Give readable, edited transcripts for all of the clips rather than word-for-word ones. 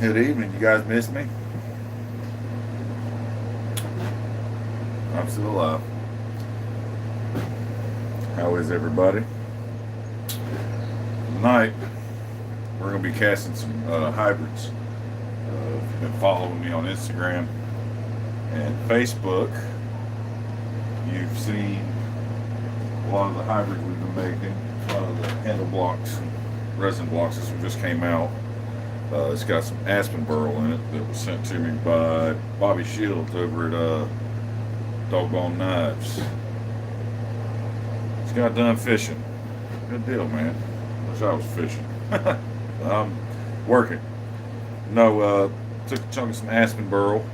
Good evening. You guys missed me? I'm still alive. How is everybody? Tonight, we're going to be casting some hybrids. If you've been following me on Instagram and Facebook, you've seen a lot of the hybrids we've been making, a lot of the handle blocks and resin blocks. This one just came out. It's got some aspen burl in it that was sent to me by Bobby Shields over at Doggone Knives. Just got done fishing. Good deal, man. Wish I was fishing. I'm working. No, took a chunk of some aspen burl.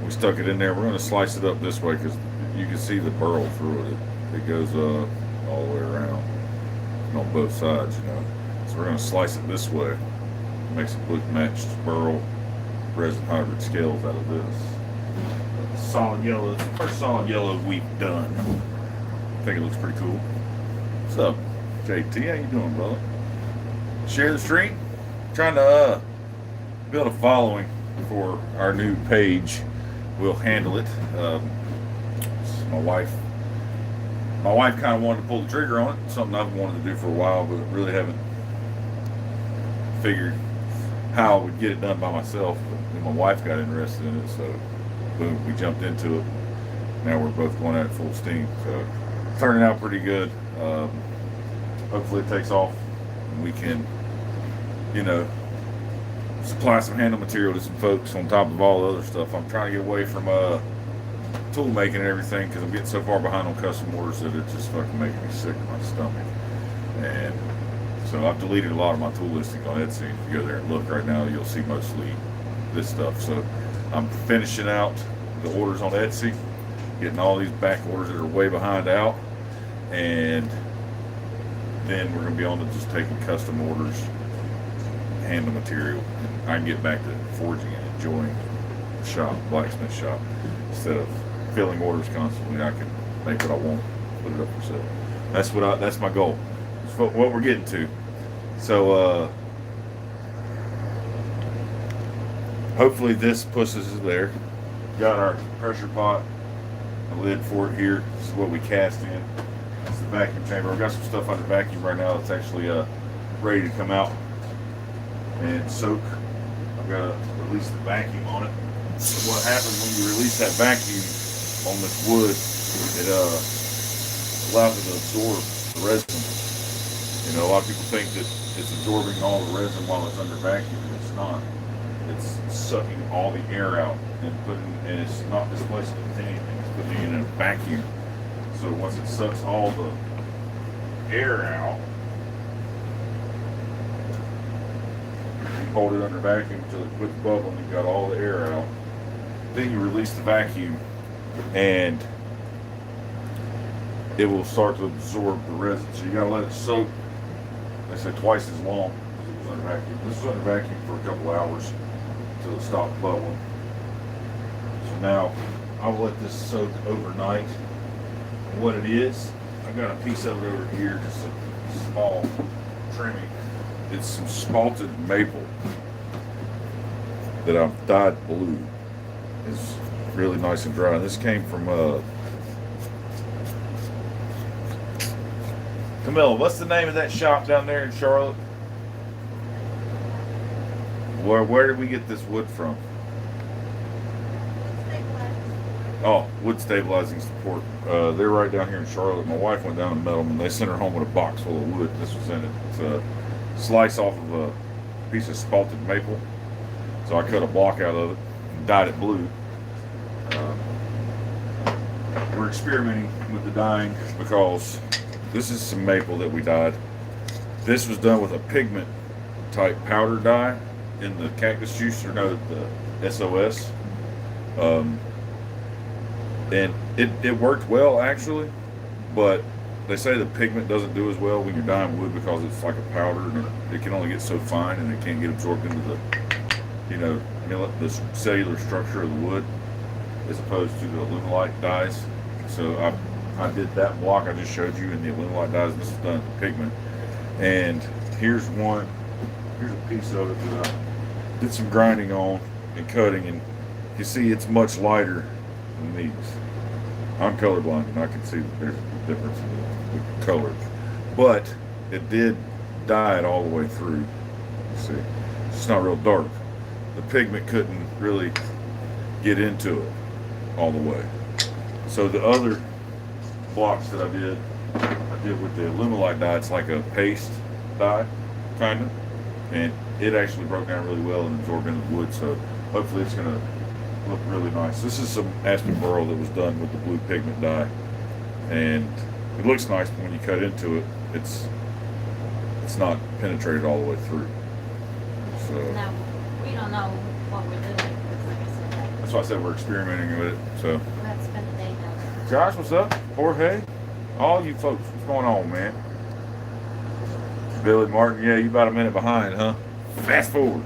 We stuck it in there. We're going to slice it up this way because you can see the burl through it. It goes all the way around and on both sides, you know. So we're going to slice it this way. Make some blue matched burl resin hybrid scales out of this. Solid yellow. It's the first solid yellow we've done. I think it looks pretty cool. What's up, JT? How you doing, brother? Share the stream. Trying to build a following for our new page. We'll handle it. My wife kind of wanted to pull the trigger on it. Something I've wanted to do for a while, but really haven't figured how I would get it done by myself. But my wife got interested in it, so boom, we jumped into it. Now we're both going at it full steam. So turning out pretty good. Hopefully it takes off and we can, you know, supply some handle material to some folks on top of all the other stuff. I'm trying to get away from tool making and everything because I'm getting so far behind on custom orders that it's just fucking making me sick to my stomach. And so I've deleted a lot of my tool listings on Etsy. If you go there and look right now, you'll see mostly this stuff. So I'm finishing out the orders on Etsy, getting all these back orders that are way behind out, and then we're going to be on to just taking custom orders, handle material, and I can get back to forging and enjoying the shop, blacksmith shop, instead of filling orders constantly. I can make what I want, put it up for sale. That's my goal. That's what we're getting to. So hopefully this pushes us there. Got our pressure pot, a lid for it here. This is what we cast in. That's the vacuum chamber. I've got some stuff under vacuum right now that's actually ready to come out and soak. I've got to release the vacuum on it. So what happens when you release that vacuum on this wood, it allows it to absorb the resin. You know, a lot of people think that it's absorbing all the resin while it's under vacuum, and it's not. It's sucking all the air out and it's not displacing it with anything. It's putting it in a vacuum. So once it sucks all the air out, you hold it under vacuum until it quits bubbling. You've got all the air out. Then you release the vacuum, and it will start to absorb the resin. So you gotta let it soak. They say twice as long as it was under vacuum. This was under vacuum for a couple hours until it stopped bubbling. So now I'll let this soak overnight. And what it is, I've got a piece of it over here, just a small trimming. It's some spalted maple that I've dyed blue. It's really nice and dry. This came from Camilla, what's the name of that shop down there in Charlotte? Where did we get this wood from? Oh, Wood Stabilizing Support. They're right down here in Charlotte. My wife went down and met them, and they sent her home with a box full of wood. This was in it. It's a slice off of a piece of spalted maple. So I cut a block out of it and dyed it blue. We're experimenting with the dyeing because this is some maple that we dyed. This was done with a pigment type powder dye in the cactus juice, or no, the SOS. And it worked well actually, but they say the pigment doesn't do as well when you're dyeing wood because it's like a powder and it can only get so fine and it can't get absorbed into the, you know, the cellular structure of the wood as opposed to the Alumilite dyes. So I did that block I just showed you in the Alumilite dyes. This is done with pigment. And here's a piece of it that I did some grinding on and cutting, and you see it's much lighter than these. I'm colorblind and I can see that there's a difference in the colors, but it did dye it all the way through. You see, it's not real dark. The pigment couldn't really get into it all the way. So the other blocks that I did with the Alumilite dye. It's like a paste dye, kind of, and it actually broke down really well and absorbed into the wood. So hopefully it's gonna look really nice. This is some aspen burl that was done with the blue pigment dye, and it looks nice, but when you cut into it, it's not penetrated all the way through. So no, we don't know what we're doing. 'Cause like I said, that's why I said we're experimenting with it. So we'll have to spend the day down there. Josh, what's up? Jorge, all you folks, what's going on, man? Billy Martin, yeah, you about a minute behind, huh? Fast forward.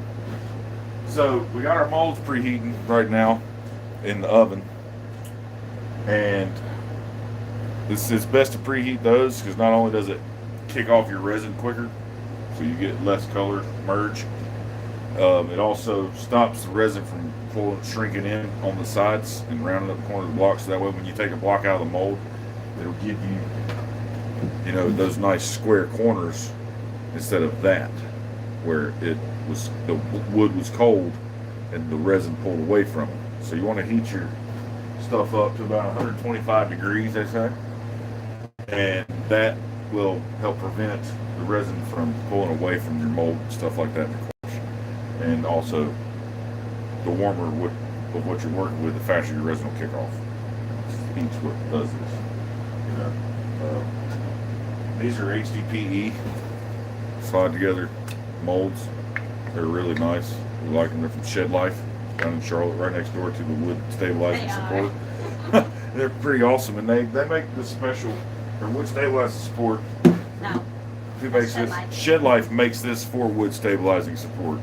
So we got our molds preheating right now in the oven, and it's best to preheat those because not only does it kick off your resin quicker, so you get less color merge. It also stops the resin from shrinking in on the sides and rounding up the corner of the block, so that way when you take a block out of the mold, it'll give you, you know, those nice square corners instead of that, where the wood was cold and the resin pulled away from it. So you want to heat your stuff up to about 125 degrees, they say, and that will help prevent the resin from pulling away from your mold and stuff like that in the course. And also, the warmer of what you're working with, the faster your resin will kick off. Heat's what does this. You know, these are HDPE slide together molds. They're really nice. We like them. They're from Shed Life down in Charlotte, right next door to the wood stabilizing support. They're pretty awesome, and they make this special, or wood stabilizing support. No. Who makes this? Shed Life makes this for wood stabilizing support,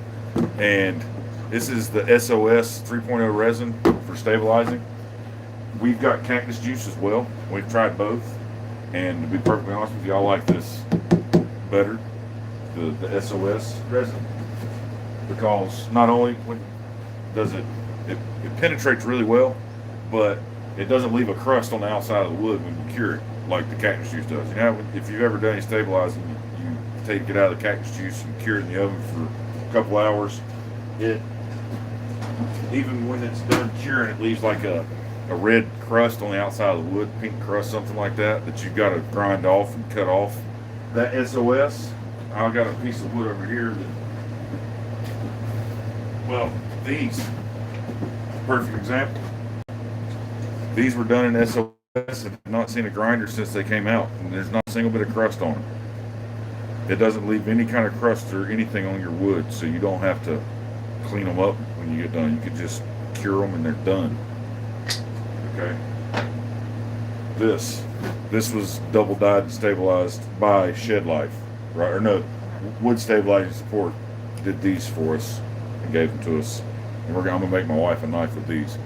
and this is the SOS 3.0 resin for stabilizing. We've got cactus juice as well. We've tried both, and to be perfectly honest with you, I like this better, the SOS resin, because not only does it penetrates really well, but it doesn't leave a crust on the outside of the wood when you cure it like the cactus juice does. You know, if you've ever done any stabilizing, you take it out of the cactus juice and cure it in the oven for a couple hours. Even when it's done curing, it leaves like a red crust on the outside of the wood, pink crust, something like that you've got to grind off and cut off. That SOS, I got a piece of wood over here that, well, these, perfect example. These were done in SOS and I've not seen a grinder since they came out, and there's not a single bit of crust on them. It doesn't leave any kind of crust or anything on your wood, so you don't have to clean them up when you get done. You can just cure them and they're done. Okay. This was double dyed and stabilized by Shed Life, right? Or no, Wood Stabilizing Support did these for us and gave them to us. And I'm gonna make my wife a knife with these.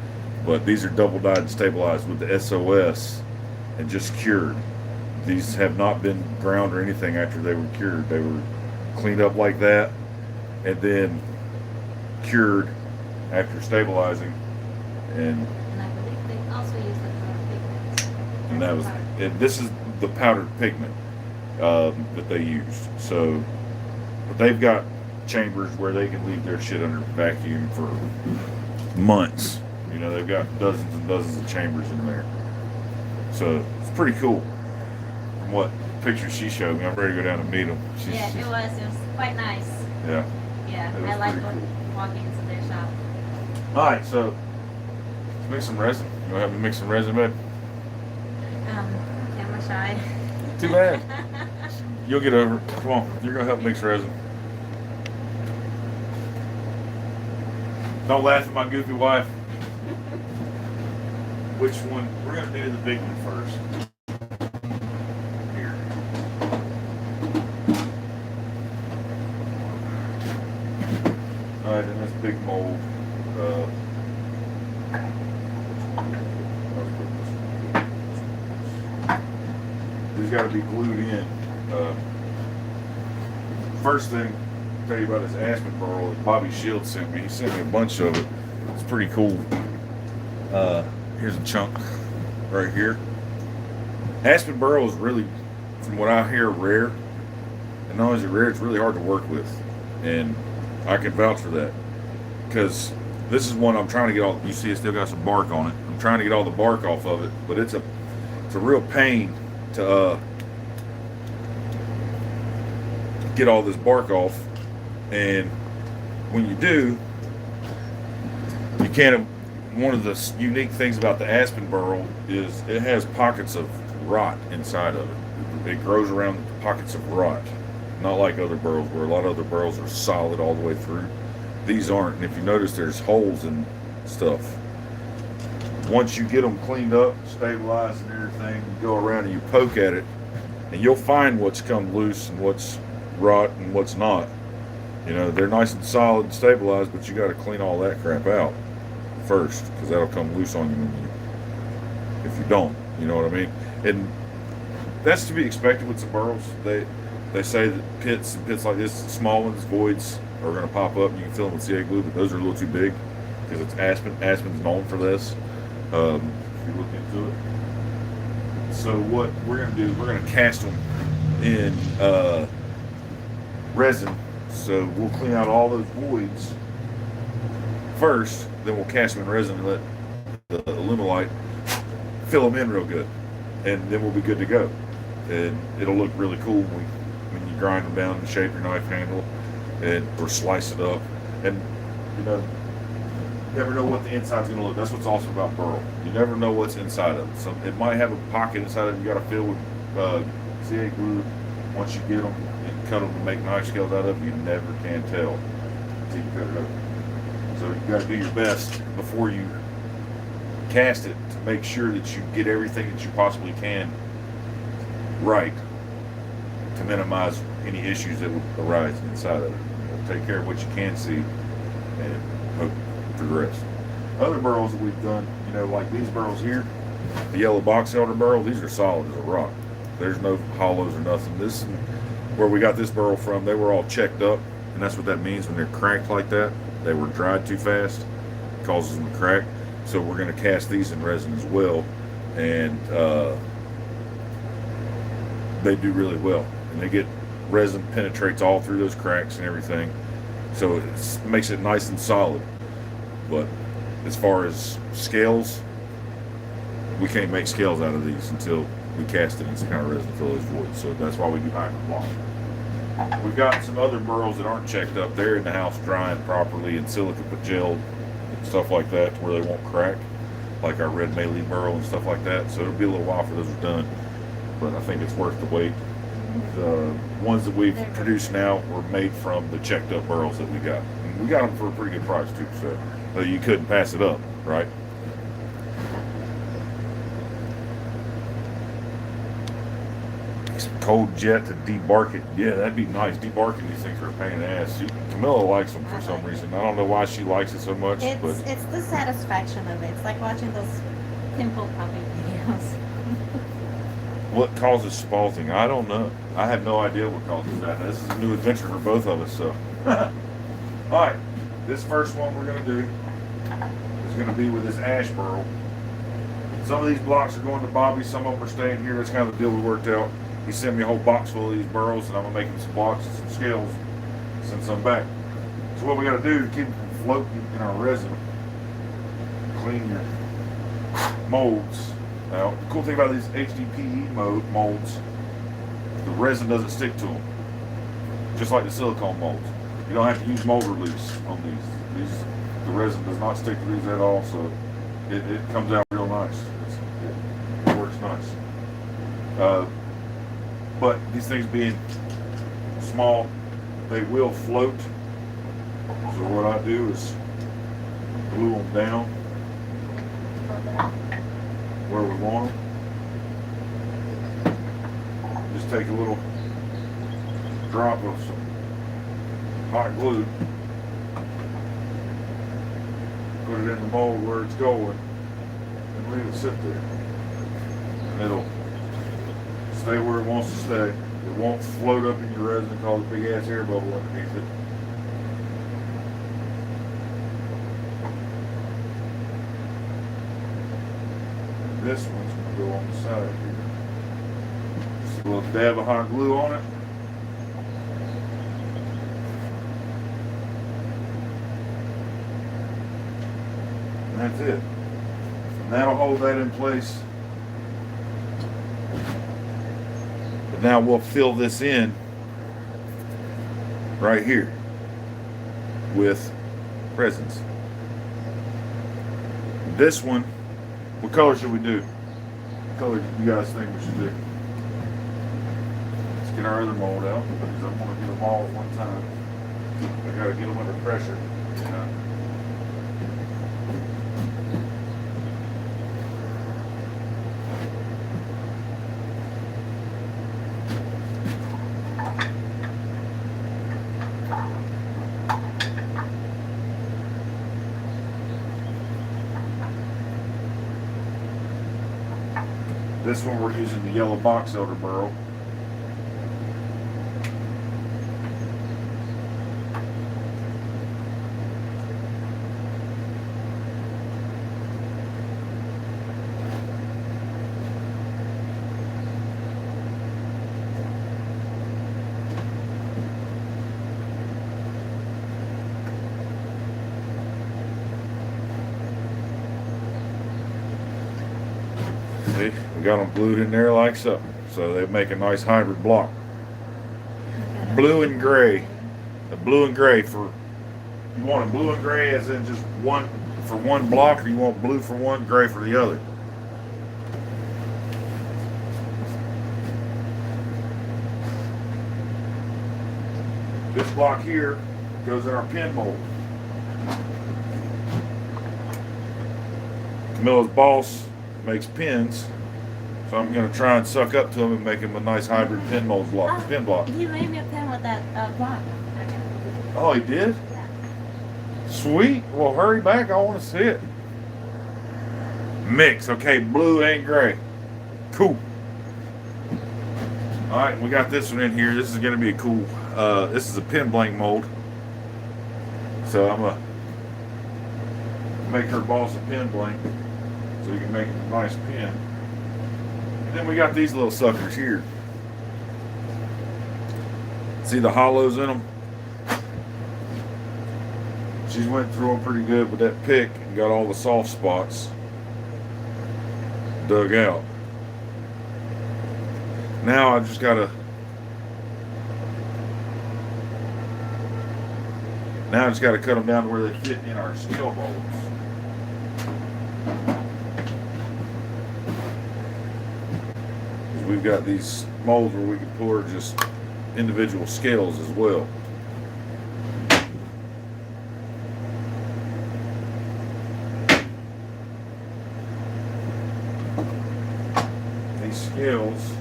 But these are double dyed and stabilized with the SOS and just cured. These have not been ground or anything after they were cured. They were cleaned up like that and then cured after stabilizing, and I believe they also use the powdered pigments. and that was it. This is the powdered pigment that they used. So, but they've got chambers where they can leave their shit under vacuum for months. You know, they've got dozens and dozens of chambers in there. So it's pretty cool. From what pictures she showed me, I'm ready to go down and meet them. Yeah, it was quite nice. Yeah. Yeah, It was I like pretty cool. walking into their shop. All right, so let's make some resin. You want to help me mix some resin, babe? Camera shy. Too bad. You'll get over it. Come on, you're gonna help mix resin. Don't laugh at my goofy wife. Which one? We're gonna do the big one first. Here. All right, and this big mold. These got to be glued in. First thing, tell you about this aspen burl that Bobby Shields sent me. He sent me a bunch of it. It's pretty cool. Here's a chunk right here. Aspen burl is really, from what I hear, rare. And not only is it rare, it's really hard to work with. And I can vouch for that. Because this is one I'm trying to get all, you see it still got some bark on it. I'm trying to get all the bark off of it, but it's a real pain to get all this bark off. And when you do, you can't, one of the unique things about the aspen burl is it has pockets of rot inside of it. It grows around pockets of rot. Not like other burls where a lot of other burls are solid all the way through. These aren't. And if you notice, there's holes and stuff. Once you get them cleaned up, stabilized and everything, you go around and you poke at it, and you'll find what's come loose and what's rot and what's not. You know, they're nice and solid and stabilized, but you got to clean all that crap out first, because that'll come loose on you if you don't. You know what I mean? And that's to be expected with some burls. They say that pits and pits like this, small ones, voids, are going to pop up. You can fill them with CA glue, but those are a little too big because it's aspen. Aspen's known for this. If you look into it. So what we're going to do is we're going to cast them in resin. So we'll clean out all those voids first, then we'll cast them in resin and let the Alumilite fill them in real good, and then we'll be good to go. And it'll look really cool when you grind them down and shape your knife handle or slice it up. And you know, you never know what the inside's going to look. That's what's awesome about burl. You never know what's inside of it. So it might have a pocket inside of it you got to fill with CA glue. Once you get them and cut them to make knife scales out of, you never can tell until you cut it open. So you got to do your best before you cast it to make sure that you get everything that you possibly can right to minimize any issues that would arise inside of it. Take care of what you can see and hope for the rest. Other burls that we've done, you know, like these burls here, the yellow box elder burl, these are solid as a rock. There's no hollows or nothing. This, where we got this burl from, they were all checked up, and that's what that means when they're cracked like that. They were dried too fast, it causes them to crack. So we're going to cast these in resin as well, and they do really well. And they get, resin penetrates all through those cracks and everything, so it makes it nice and solid. But as far as scales, we can't make scales out of these until we cast it in some kind of resin to fill those voids. So that's why we do iron block. We've got some other burls that aren't checked up. They're in the house drying properly in silica but gelled and stuff like that to where they won't crack, like our red Melee burl and stuff like that. So it'll be a little while for those are done, but I think it's worth the wait. The ones that we've produced now were made from the checked up burls that we got. And we got them for a pretty good price too, so you couldn't pass it up, right? Cold jet to debark it. Yeah, that'd be nice. Debarking these things are a pain in the ass. Camilla likes them for some reason. I don't know why she likes it so much. It's the satisfaction of it. It's like watching those pimple popping videos. What causes spalting? I don't know. I have no idea what causes that. This is a new adventure for both of us, so. Alright, this first one we're going to do is going to be with this ash burl. Some of these blocks are going to Bobby, some of them are staying here. That's kind of the deal we worked out. He sent me a whole box full of these burls, and I'm going to make him some blocks and some scales, send some back. So what we got to do to keep them from floating in our resin, clean your molds. Now, the cool thing about these HDPE molds, the resin doesn't stick to them, just like the silicone molds. You don't have to use mold release on these. The resin does not stick to these at all, so it comes out real nice. It works nice. But these things being small, they will float. So what I do is glue them down where we want them. Just take a little drop of some hot glue, put it in the mold where it's going, and leave it sit there. And it'll stay where it wants to stay. It won't float up in your resin and cause a big ass air bubble underneath it. This one's gonna go on the side here. Just a little dab of hot glue on it. And that's it. And that'll hold that in place. But now we'll fill this in right here with presents. This one, what color should we do? What color do you guys think we should do? Let's get our other mold out because I want to get them all at one time. I gotta get them under pressure. You know? This one we're using the yellow box elder burl. See, we got them glued in there like so. So they make a nice hybrid block. Blue and gray. The blue and gray for, you want a blue and gray as in just one for one block, or you want blue for one, gray for the other? This block here goes in our pin mold. Camilla's boss makes pins, so I'm going to try and suck up to them and make them a nice hybrid pin mold block. Pin block. You made me a pen with that block. Oh, he did? Yeah. Sweet. Well, hurry back. I want to see it. Mix. Okay, blue and gray. Cool. All right, we got this one in here. This is going to be a cool. This is a pin blank mold. So I'm gonna make her boss a pin blank, so you can make a nice pin. And then we got these little suckers here. See the hollows in them? She went through them pretty good with that pick and got all the soft spots dug out. Now I just gotta cut them down to where they fit in our scale molds. We've got these molds where we can pour just individual scales as well. These scales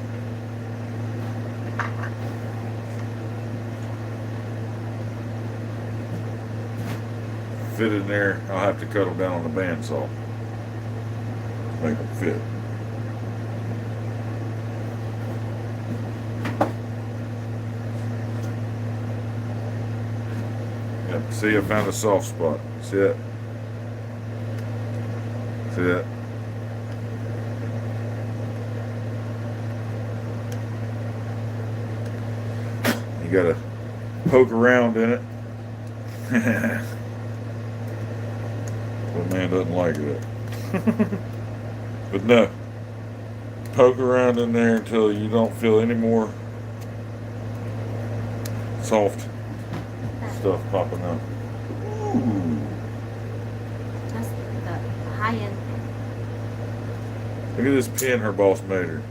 fit in there. I'll have to cut them down on the bandsaw. Make them fit. Yep, see, I found a soft spot. See that? See that? You gotta poke around in it. But man doesn't like it. But no, poke around in there until you don't feel any more soft stuff popping up. Ooh. That's the high-end pen. Look at this pin her boss made her.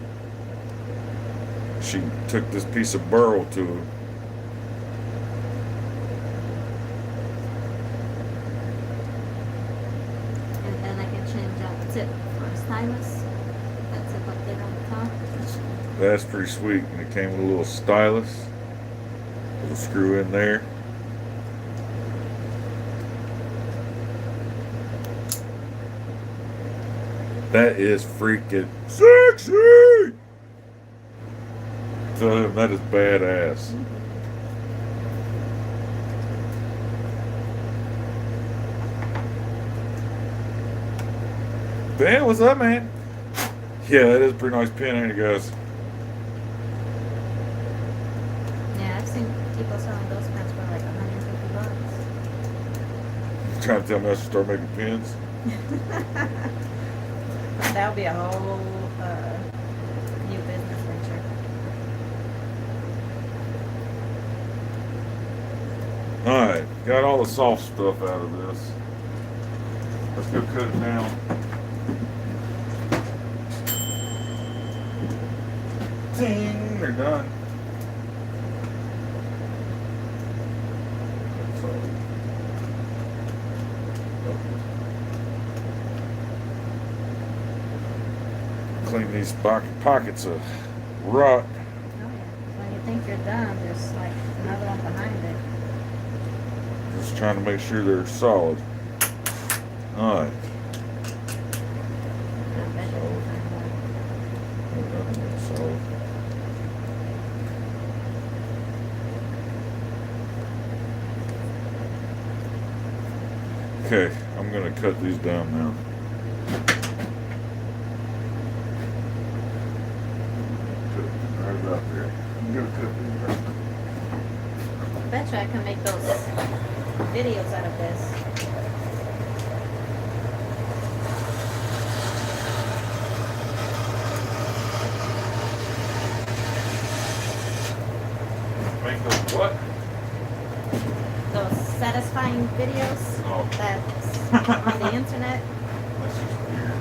She took this piece of burl to her. And I can change out the tip for a stylus. That tip up there on the top. That's pretty sweet. And it came with a little stylus. With a screw in there. That is freaking sexy! Tell him that is badass. Ben, what's up, man? Yeah, that is a pretty nice pen, ain't it, guys? Yeah, I've seen people selling those pens for like $150. Trying to tell me I should start making pens. That would be a whole new business venture. Alright, got all the soft stuff out of this. Let's go cut it down. Ting, they're done. So, clean these pockets of rock. Oh, yeah. When you think you're done, there's like another one behind it. Just trying to make sure they're solid. Alright. I bet you can find one. Solid. Okay, I'm gonna cut these down now. Right about there. I'm gonna cut these right now. I bet you I can make those videos out of this. Make those what? Those satisfying videos Oh, that's on the internet. that's just weird.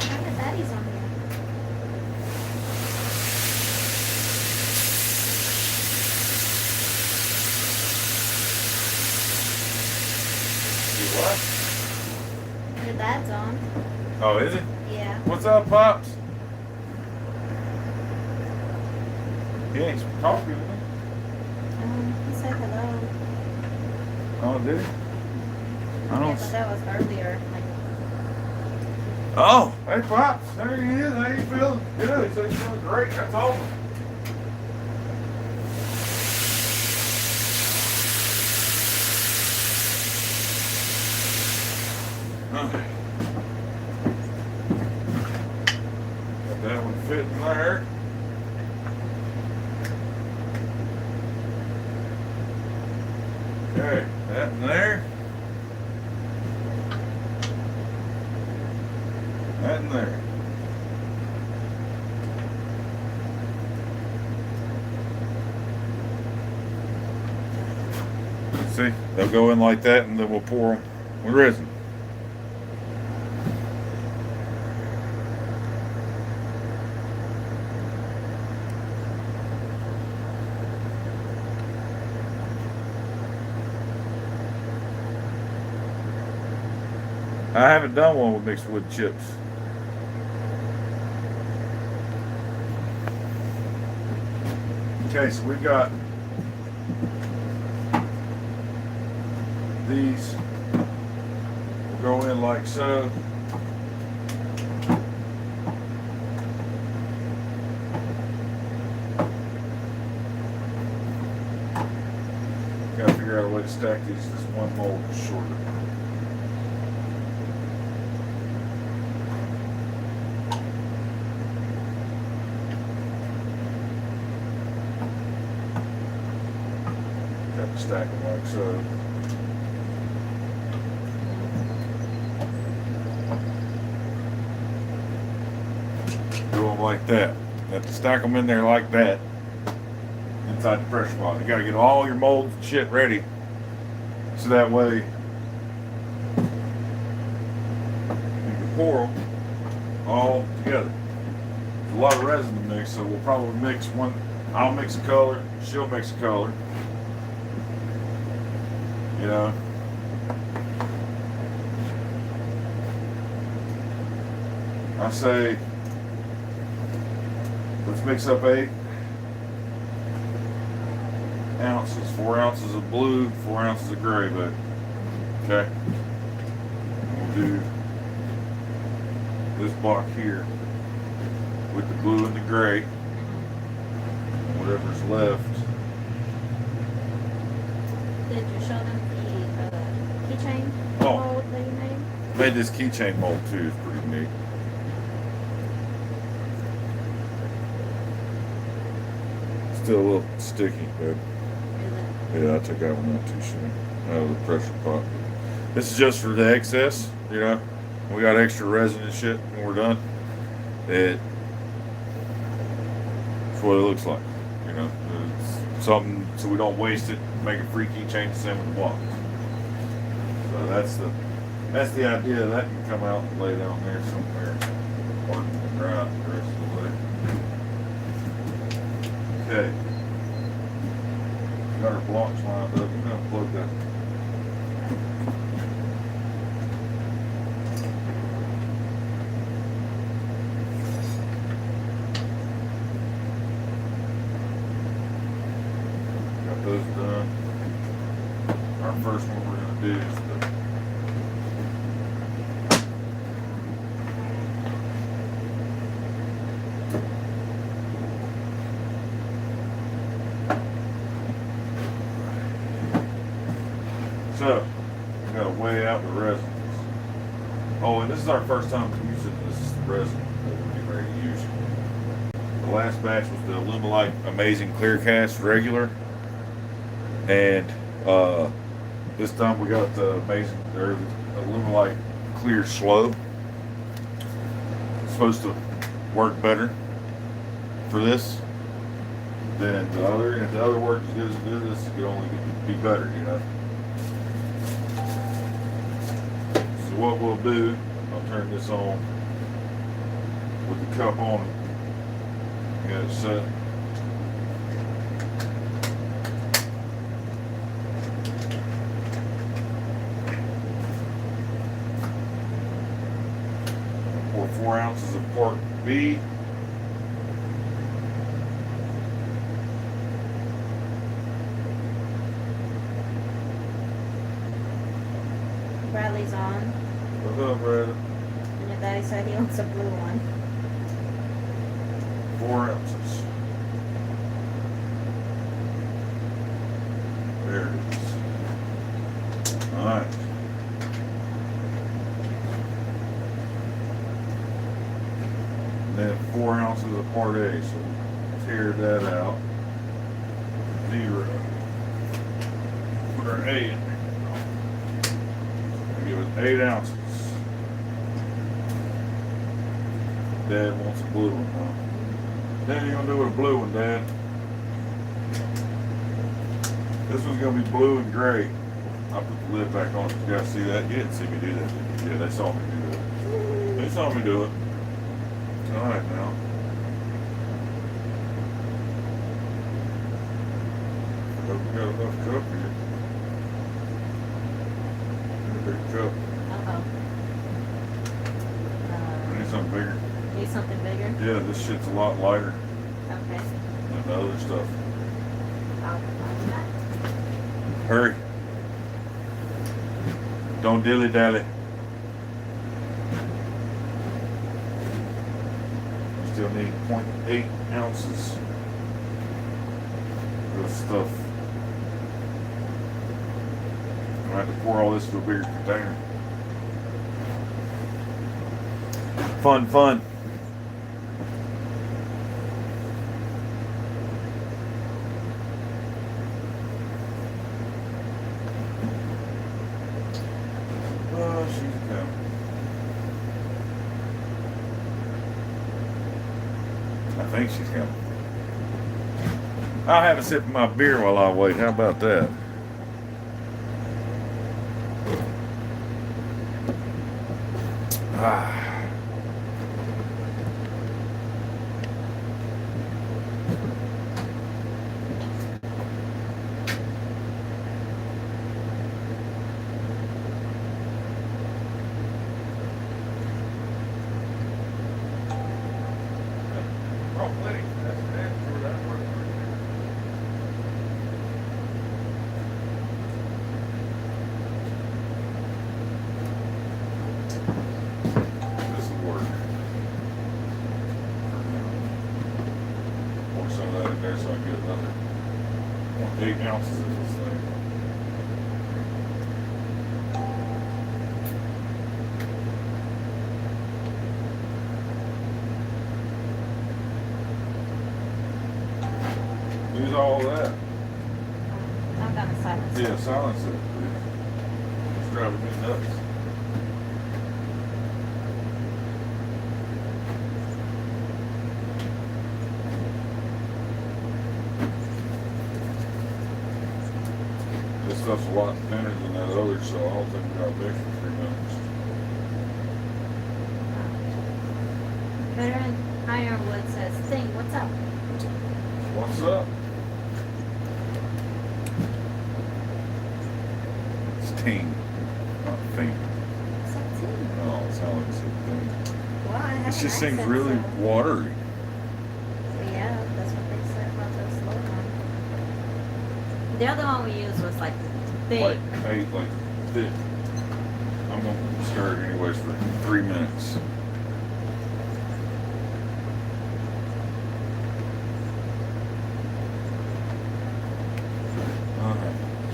How did daddy's on here? See what? Your dad's on. Oh, is it? Yeah. What's up, Pops? He ain't talking to me. He said hello. Oh, did he? I Yeah, don't. but that was earlier. Like, Oh, hey, Pops. There he is. How you feeling? Good. He said he's feeling great. That's awesome. Okay. Got that one fitting there. Okay, that in there. That in there. See, they'll go in like that, and then we'll pour them with resin. I haven't done one with mixed wood chips. Okay, so we've got these. We'll go in like so. Gotta figure out a way to stack these. This one mold is shorter. Got to stack them like so. Do them like that. You have to stack them in there like that. Inside the pressure pot. You gotta get all your molds and shit ready. So that way you can pour them all together. There's a lot of resin to mix, so we'll probably mix one I'll mix a color, she'll mix a color. You know. I say, let's mix up 8 ounces, 4 ounces of blue, 4 ounces of gray, but okay. We'll do this block here with the blue and the gray. Whatever's left. Did you show them the keychain Oh. mold that you made? Made this keychain mold too, it's pretty neat. Still a little sticky, but Is it? yeah, I took that one out too soon. Out of the pressure pot. This is just for the excess, you know. We got extra resin and shit when we're done. That's what it looks like, you know. It's something so we don't waste it. Make a free keychain to send with the box. So that's the idea. That can come out and lay down there somewhere, or dry out the rest of the way. Okay. Got our blocks lined up. I'm gonna plug that. Got those done. Our first one we're gonna do is the So, we gotta weigh out the resins. Oh, and this is our first time using this resin that we're getting ready to use. The last batch was the Alumilite Amazing Clear Cast Regular. And this time we got the Amazing, or the Alumilite Clear Slow. It's supposed to work better for this than the other. And if the other worked as good as it did, this could only be better, you know. What we'll do, I'll turn this on with the cup on it. Get it set. Pour 4 ounces of Part B. Bradley's on. What's up, Brad? And your daddy said he wants a blue one. 4 ounces. There it is. Alright. Then 4 ounces of Part A, so tear that out. 0. Put our A in there. Give it 8 ounces. Dad wants a blue one now. Then you're gonna do with a blue one, Dad. This one's gonna be blue and gray. I put the lid back on. You guys see that? You didn't see me do that, did you? Yeah, they saw me do that. They saw me do it. Alright now. Hope we got enough cup here. Big cup. Uh-oh. I need something bigger. Need something bigger? Yeah, this shit's a lot lighter Okay. than the other stuff. I'll do that. Hurry. Don't dilly-dally. We still need 0.8 ounces of this stuff. I have to pour all this into a bigger container. Fun, fun. Oh, she's coming. I think she's coming. I'll have a sip of my beer while I wait. How about that? Ah. Oh, plenty. That's sure that works. This will work. Pour some of that in there so I can get another 8 ounces of this thing. Use all of that. I'm gonna silence it. Yeah, silence it, please. It's driving me nuts. This stuff's a lot thinner than that other, so I don't think we got mixed for 3 minutes. Veteran Ironwood says, Sting, what's up? What's up? Sting, not faint. What's up, Sting? No, it sounds like it's a thing. Well, I have It an just seems accent, really so- watery. Yeah, that's what they said about the slow one. The other one we used was like thick. Like thick. I'm gonna stir it anyways for 3 minutes.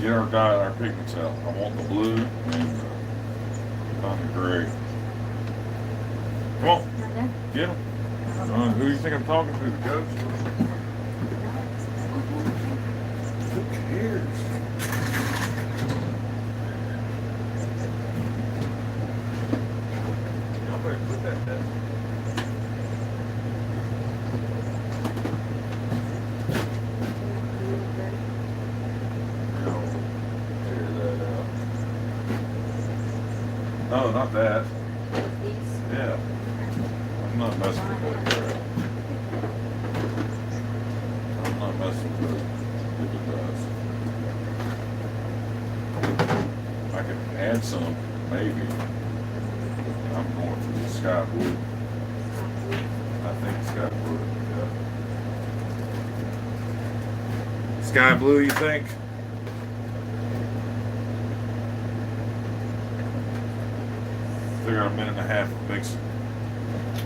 Get our dye, our pigments out. I want the blue and the gray. Come on, Not there? get them. Who do you think I'm talking to? The ghost? Who cares? Y'all better put that down. No, tear that out. No, not that. These. Yeah, I'm not messing with that crap. I'm not messing with it does. I could add some, maybe. I'm going for the sky blue. I think sky blue, yeah. Sky blue, you think? Still got a minute and a half of mixing.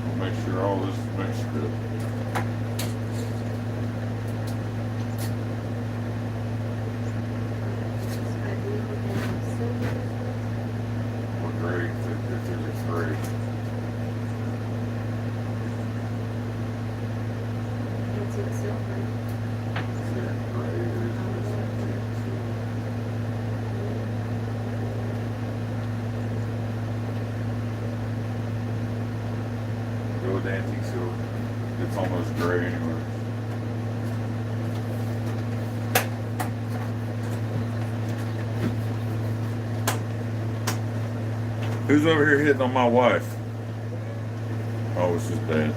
We'll make sure all this is mixed good. Or gray, if there's a gray. Is there a gray or is there go with the antique silver? It's almost gray anyway. Who's over here hitting on my wife? Oh, it's just Dad.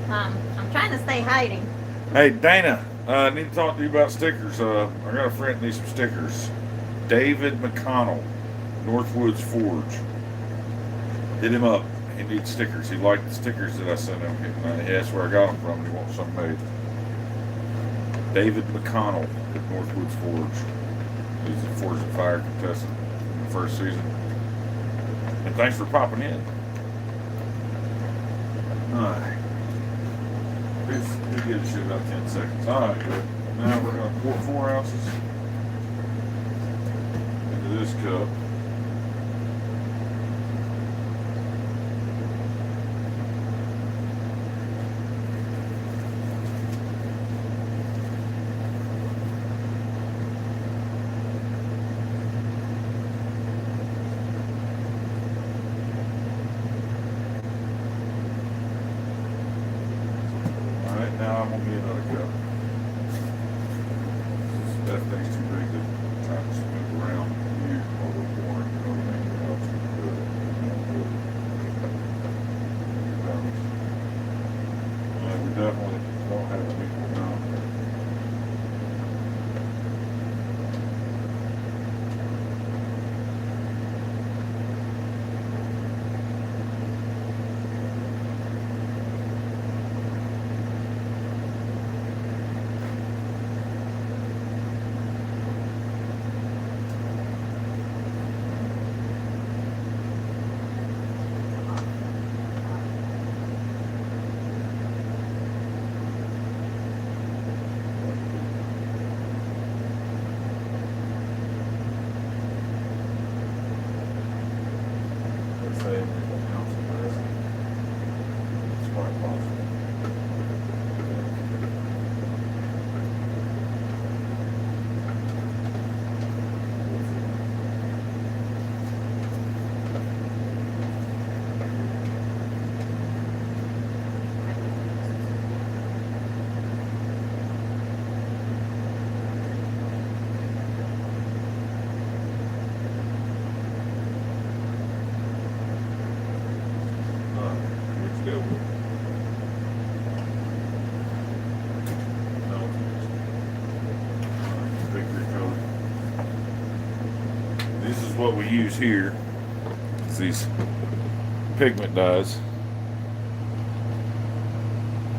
I'm trying to stay hiding. Hey, Dana, I need to talk to you about stickers. I got a friend that needs some stickers. David McConnell, Northwoods Forge. Hit him up. He needs stickers. He liked the stickers that I sent him. He asked where I got them from and he wants some made. David McConnell at Northwoods Forge. He's a Forge and Fire contestant in the first season. And thanks for popping in. Alright. We'll give a shit about 10 seconds. Alright, good. Now we're going to pour 4 ounces into this cup. Alright, now I'm going to get another cup. That thing's too big to try to move around here while we're pouring. You know what I mean? Else we can do it. Yeah, we definitely don't have an equal amount. what we use here. It's these pigment dyes.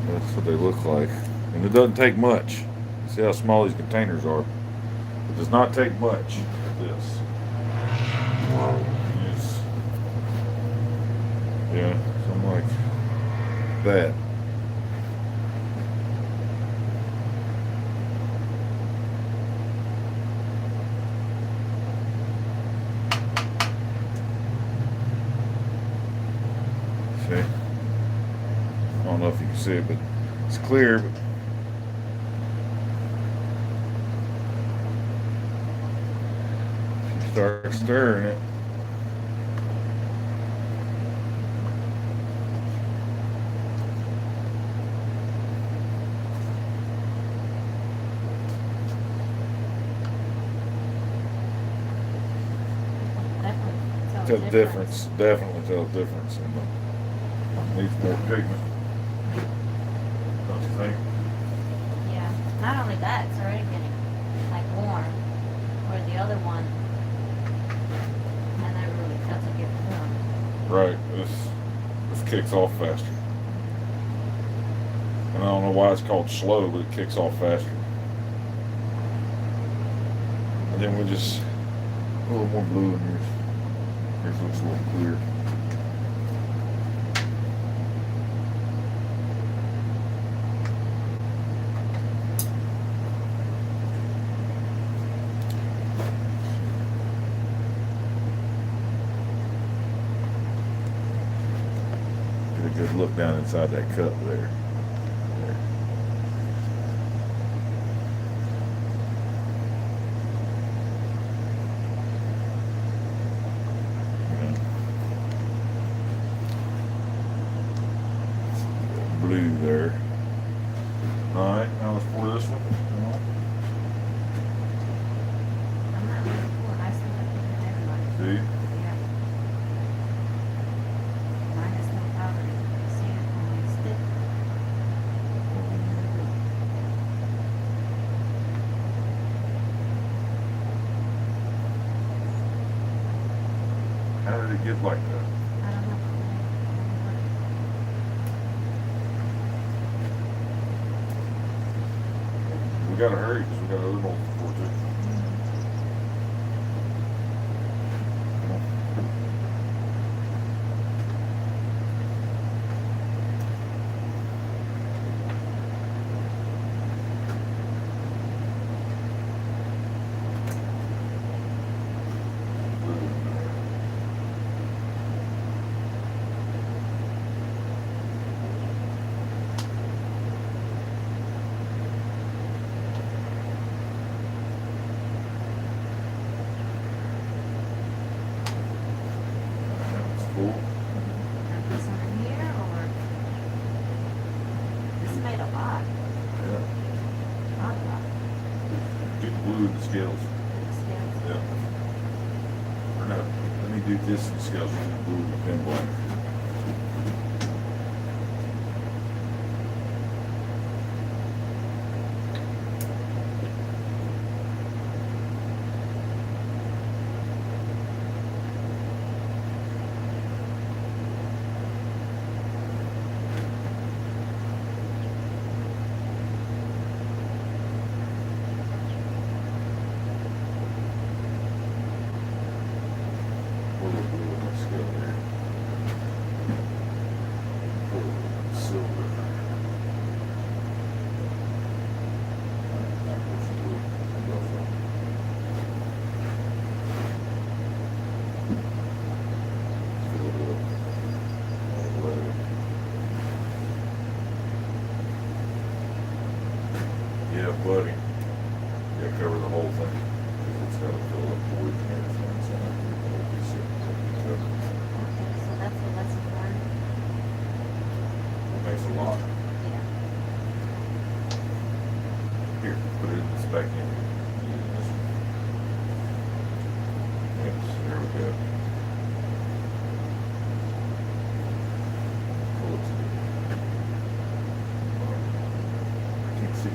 That's what they look like. And it doesn't take much. See how small these containers are. It does not take much of this. Use, yeah, something like that. See? I don't know if you can see it, but it's clear. But if you start stirring it, Definitely tell the difference. Definitely tell the difference. And needs more pigment. Don't you think? Yeah. Not only that, it's already getting like warm, where the other one, and that really doesn't get warm. Right. This kicks off faster. And I don't know why it's called slow, but it kicks off faster. And then we just a little more blue in yours. Yours looks a little clear. Get a good look down inside that cup there. There. Yeah. Blue there. All right, now let's pour this one. I'm not looking for it. I still have to put it in everybody. See? Yeah. Mine is no powder. You see it only stick. How did it get like that? I don't know. We gotta hurry because we got other molds to pour too. It's full. Now this one in here, or this made a lot. Yeah. Not a lot. Get the blue in the scales. Scales. Yeah. Or no, let me do this in the scales and the blue in the pen blank. Pour the blue in the scale there. Pour the silver. Now pour some blue. Go for it. Fill it up. Let it. Yeah, buddy. Yeah, cover the whole thing. 'Cause it's gotta fill up the wood and everything, so it'll be covered. Okay, so that's a lesson learned. It makes a lot. Yeah. Here, put it in this back in. Use this one. Yes, there we go. Pull it to the. I can't see it.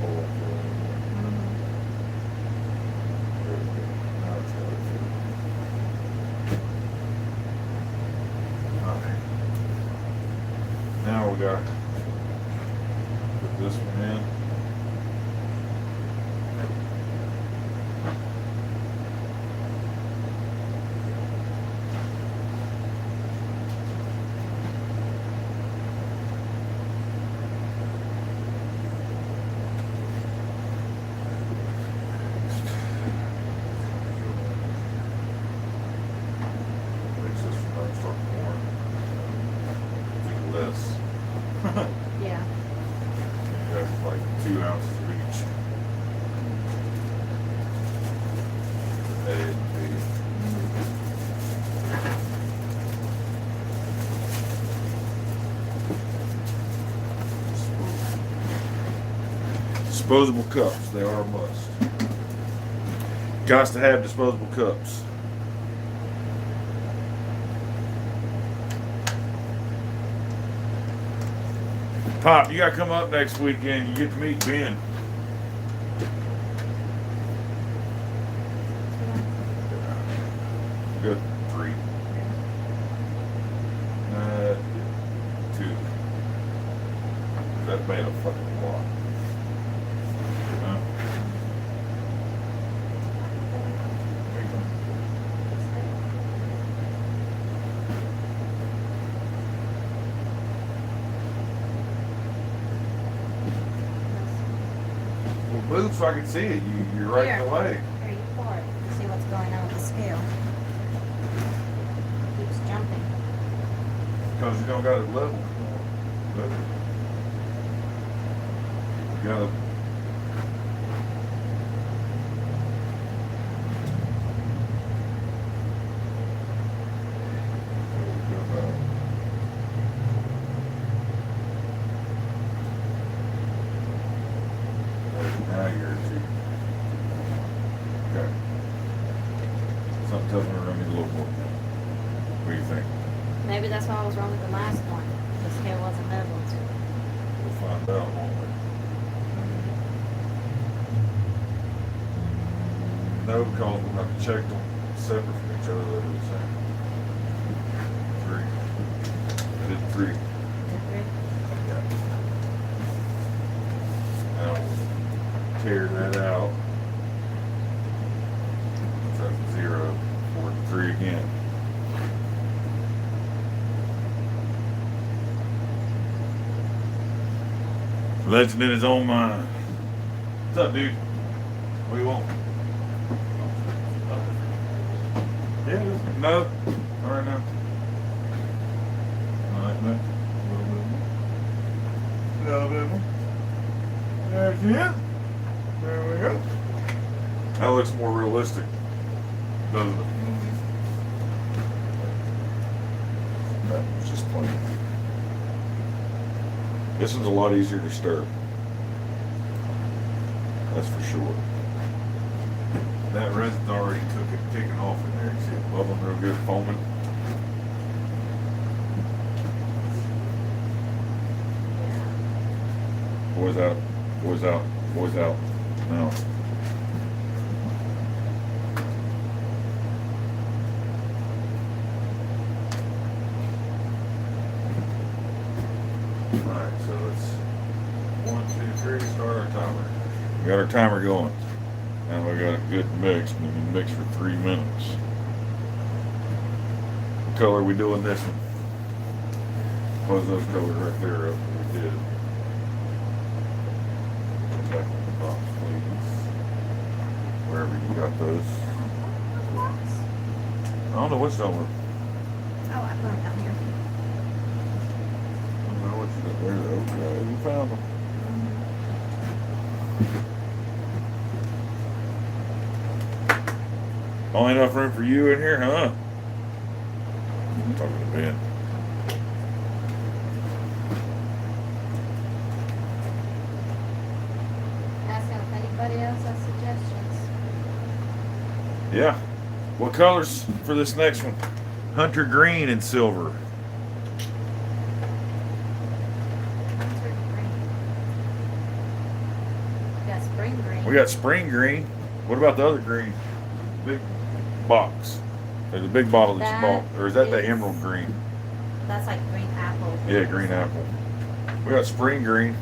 Pull it, pull it. Now we got put this one in. Makes this one start pouring. Less. Yeah. That's like 2 ounces of each. A and B. Disposable cups, they are a must. Got to have disposable cups. Pop, you gotta come up next weekend. You get to meet Ben. Good. 3. 2. That made a fucking lot. Huh? Well, move so I can see it. You're right in the way. Here, you pour it. See what's going on with the scale. It keeps jumping. Because you don't got it level. Level. You gotta. Now you're at 2. Okay. Something tells me we're gonna need a little more. What do you think? Maybe that's why I was wrong with the last one. The scale wasn't leveled. We'll find out, won't we? No, because we'll have to check them separate from each other. They'll be the same. 3. I did 3. Is it three? Yeah. Now we'll tear that out. That's 0. 4 to 3 again. Legend in his own mind. What's up, dude? What do you want? Yeah, no. All right, now. All right, now. A little bit more. There's it. There we go. That looks more realistic, doesn't it? That was just plain. This one's a lot easier to stir. That's for sure. That resin's already taken off in there. You see it bubbling real good, foaming. Boys out, boys out, boys out. Now. Alright, so let's 1, 2, 3, start our timer. We got our timer going. And we got a good mix. We can mix for 3 minutes. What color are we doing this one? Close those colors right there up. We did. Back on the box, please. Wherever you got those. I don't know what's over. Oh, I put them down here. I don't know what you got there though. Yeah, you found them. Only enough room for you in here, huh? I'm talking to Ben. Ask them if anybody else has suggestions. Yeah. What colors for this next one? Hunter green and silver. Hunter green. We got spring green. We got spring green. What about the other green? Big box. There's a big bottle that you That bought. Or is that the is- emerald green? That's like green apple. Yeah, green apple. We got spring green.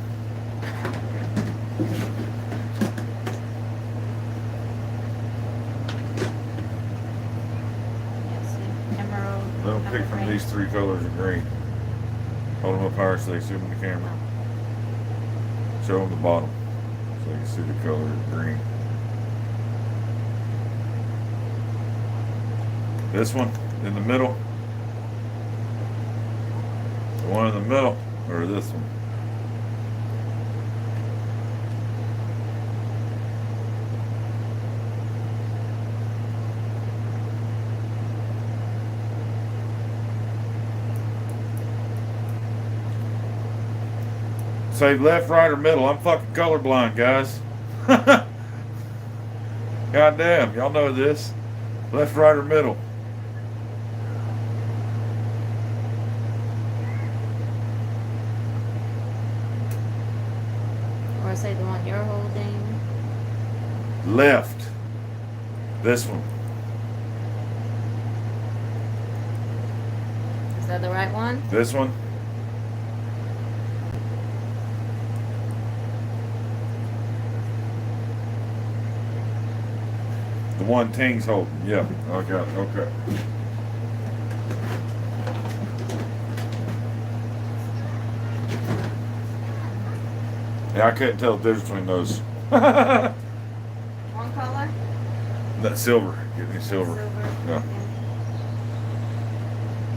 Yes, emerald. Let them pick from green. these three colors of green. Hold them up higher so they see them in the camera. Show them the bottom so they can see the color of green. This one in the middle. The one in the middle, or this one? Say left, right, or middle. I'm fucking colorblind, guys. Goddamn, y'all know this. Left, right, or middle. Or say the one you're holding. Left. This one. Is that the right one? This one. The one Ting's holding. Yeah, I got it. Okay. Yeah, I couldn't tell the difference between those. One color? That silver. Get me silver. Yeah. Okay.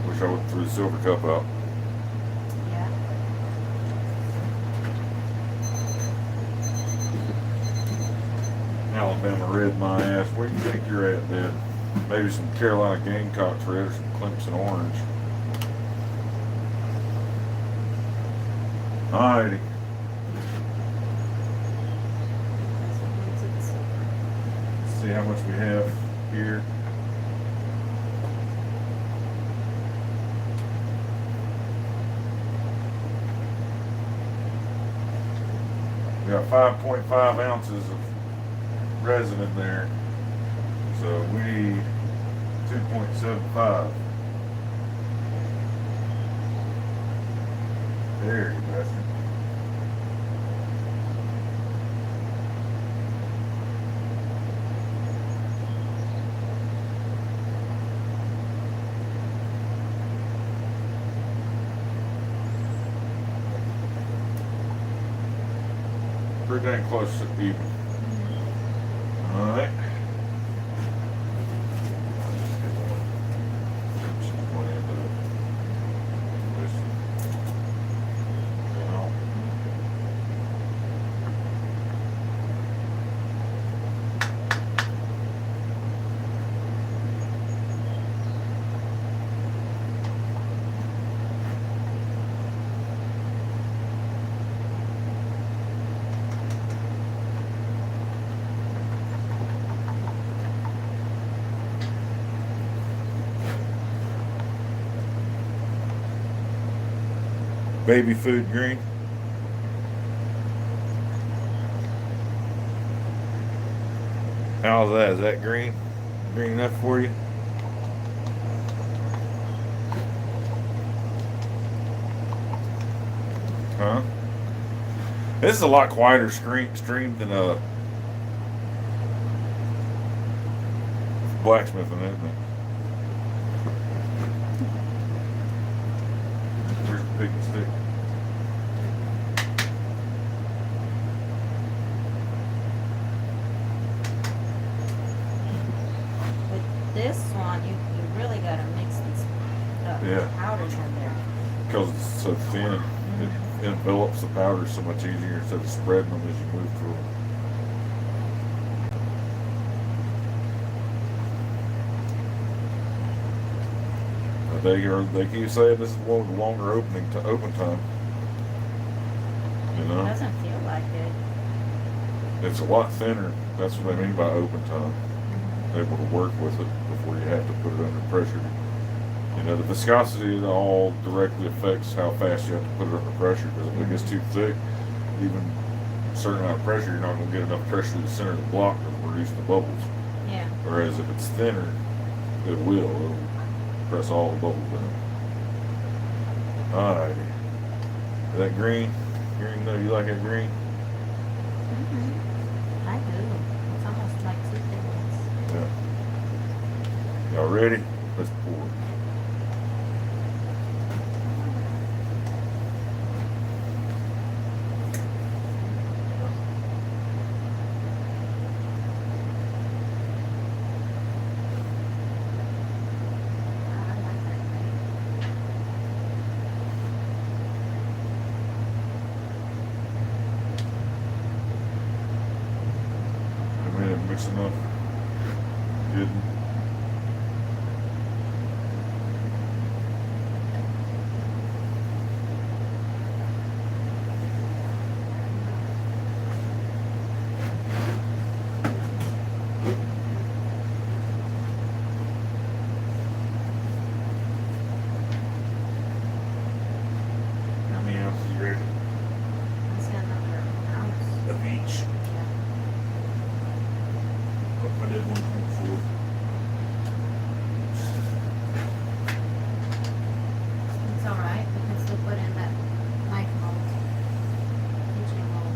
Wish I would have threw the silver cup out. Yeah. Alabama red my ass. Where do you think you're at, Dad? Maybe some Carolina Gamecocks red or some Clemson orange. Alrighty. See how much we have here. We got 5.5 ounces of resin in there. So we need 2.75. There you go. Pretty dang close to even. Alright. Baby food green. How's that? Is that green? Green enough for you? Huh? This is a lot quieter stream than blacksmithing, isn't it? Where's the big stick? With this one, you really gotta mix these Yeah. powders in there. Because it's so thin, it envelops the powder so much easier instead of spreading them as you move through them. They keep saying this is one of the longer open time. You It know, doesn't feel like it. it's a lot thinner. That's what they mean by open time. Able to work with it before you have to put it under pressure. You know, the viscosity all directly affects how fast you have to put it under pressure. Because if it gets too thick, even a certain amount of pressure, you're not going to get enough pressure to the center of the block to reduce the bubbles. Yeah. Whereas if it's thinner, it'll press all the bubbles down. Alrighty. That green? Green, no, you like that green? Mm-hmm. I do. It's almost like two things. Yeah. Y'all ready? Let's pour. I like that green. I mean, it mix enough. Good. How many ounces you ready? Let's get another ounce. Of each. Yeah. I did 1.4. It's alright. We can still put in that knife mold. Kitchen mold.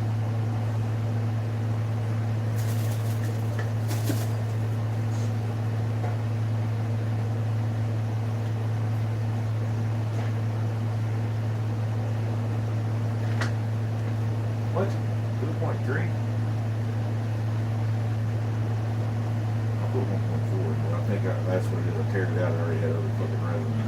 What? 2.3? I put 1.4, but I think that's what it is. I teared it out. I already had other fucking resin in it.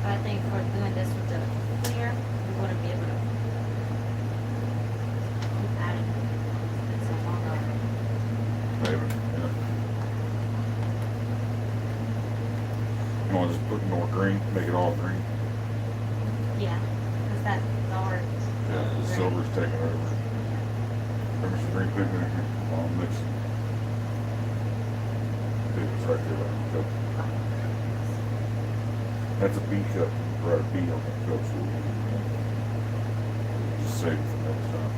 But I think for doing this with the clear, we wouldn't be able to keep adding it. It's a longer. Maybe, yeah. You want to just put more green, make it all green? Yeah, because that dark. Yeah, the red- silver's taking over. Yeah. Remember some green pigment in here? I'll mix it. It's right there, like a cup. That's a B cup, right, a B on that cup, so we'll just save it for next time.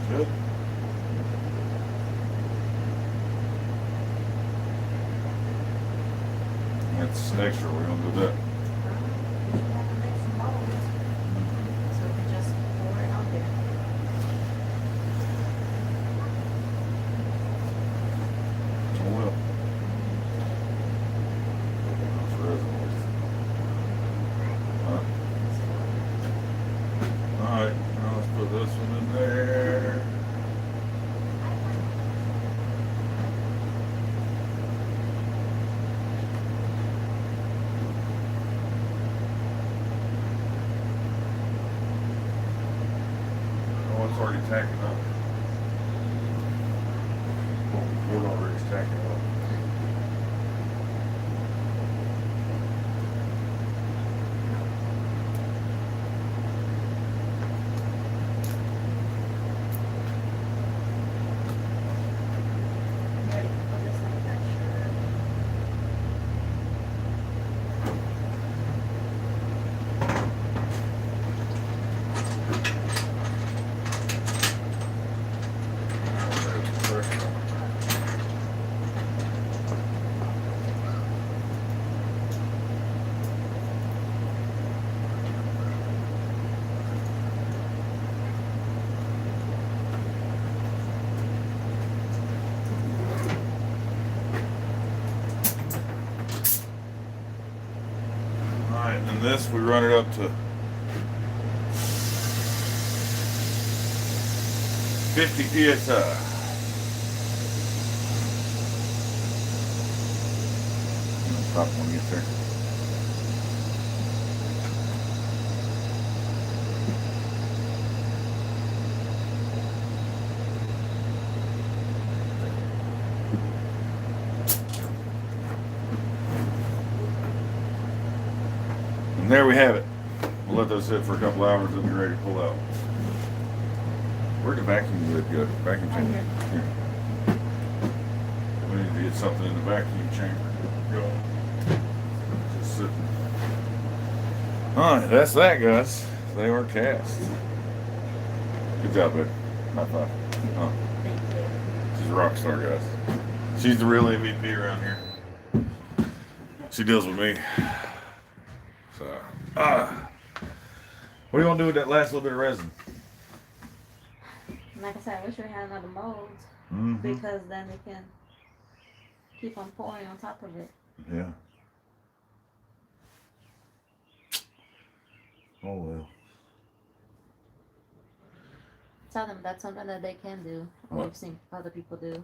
Good. That's next year, we're gonna do that. We should have to make some molds, so we can just pour it on there. Well. That's resin. Alright, now let's put We're already stacking up. Ready for this manufacturer. Alright, and this we run it up to 50 PSI. Stop when we get there. And there we have it. We'll let those sit for a couple hours and be ready to pull out. Where'd the vacuum lid go? Vacuum Right chamber. here. Here. We need to get something in the vacuum chamber. Go. Just sitting. Alright, that's that, guys. They were cast. Good job, babe. High five. Oh, Thank you. she's a rock star, guys. She's the real MVP around here. She deals with me. So, what do you want to do with that last little bit of resin? Like I said, I wish we had another mold Mm-hmm. because then we can keep on pouring on top of it. Yeah. Oh well. Tell them that's something that they can do, or What? we've seen other people do.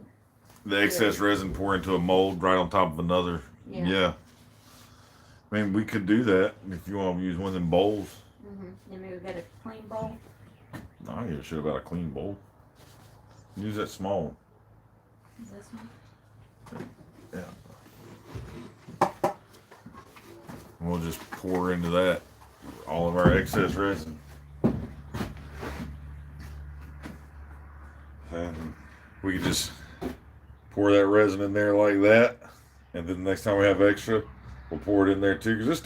The excess resin pour into a mold right on top of another. Yeah. I mean, we could do that if you want to use one of them bowls. Mm-hmm. And maybe get a clean bowl. I don't give a shit about a clean bowl. Use that small one. Is this one? Yeah. And we'll just pour into that all of our excess resin. And we can just pour that resin in there like that. And then the next time we have extra, we'll pour it in there too. Because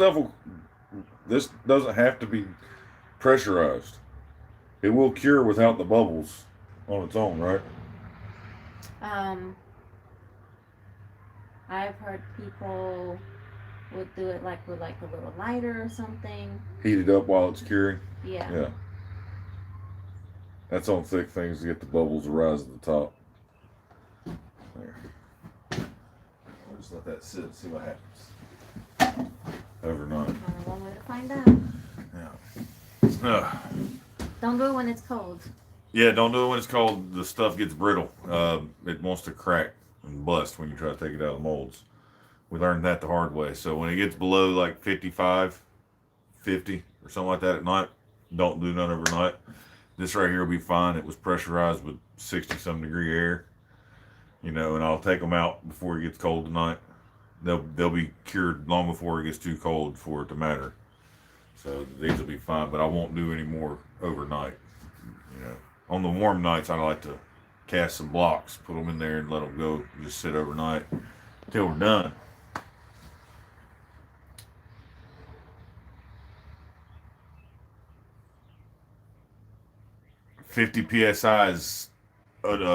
this doesn't have to be pressurized. It will cure without the bubbles on its own, right? I've heard people would do it like with like a little lighter or something. Heat it up while it's curing. Yeah. Yeah. That's on thick things to get the bubbles to rise at the top. There. We'll just let that sit and see what happens. Overnight. Only one way to find out. Yeah. Don't do it when it's cold. Yeah, don't do it when it's cold. The stuff gets brittle. It wants to crack and bust when you try to take it out of the molds. We learned that the hard way. So when it gets below like 55, 50 or something like that at night, don't do none overnight. This right here will be fine. It was pressurized with 60-some degree air. You know, and I'll take them out before it gets cold tonight. They'll be cured long before it gets too cold for it to matter. So these will be fine, but I won't do any more overnight. You know, on the warm nights, I like to cast some blocks, put them in there, and let them go. Just sit overnight till we're done. $50 psi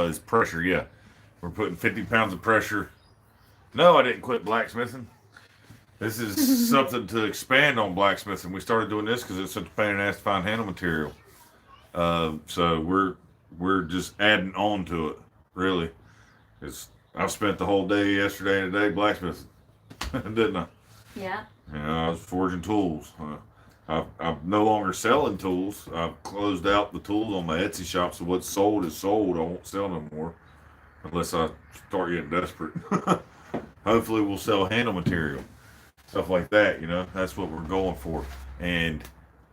is pressure. Yeah, we're putting 50 pounds of pressure. No, I didn't quit blacksmithing. This is something to expand on blacksmithing. We started doing this because it's such a pain in the ass to find handle material. So we're just adding on to it, really. I've spent the whole day yesterday and today blacksmithing, didn't I? Yeah. You know, I was forging tools. I'm no longer selling tools. I've closed out the tools on my Etsy shop, so what's sold is sold. I won't sell no more unless I start getting desperate. Hopefully we'll sell handle material, stuff like that, you know. That's what we're going for. And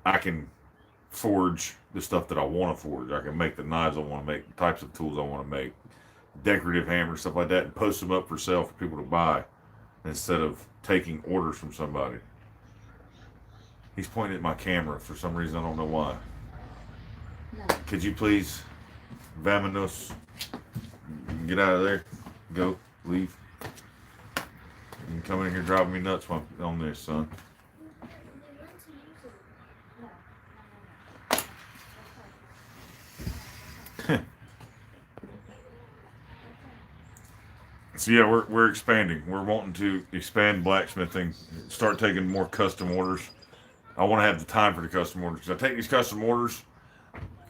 I can forge the stuff that I want to forge. I can make the knives I want to make, the types of tools I want to make. decorative hammers, stuff like that, and post them up for sale for people to buy instead of taking orders from somebody. He's pointing at my camera for some reason. I don't know why. No. Could you please, Vamanos, get out of there? Go, leave. You can come in here driving me nuts while I'm on this, son. So yeah, we're expanding. We're wanting to expand blacksmithing, start taking more custom orders. I want to have the time for the custom orders because I take these custom orders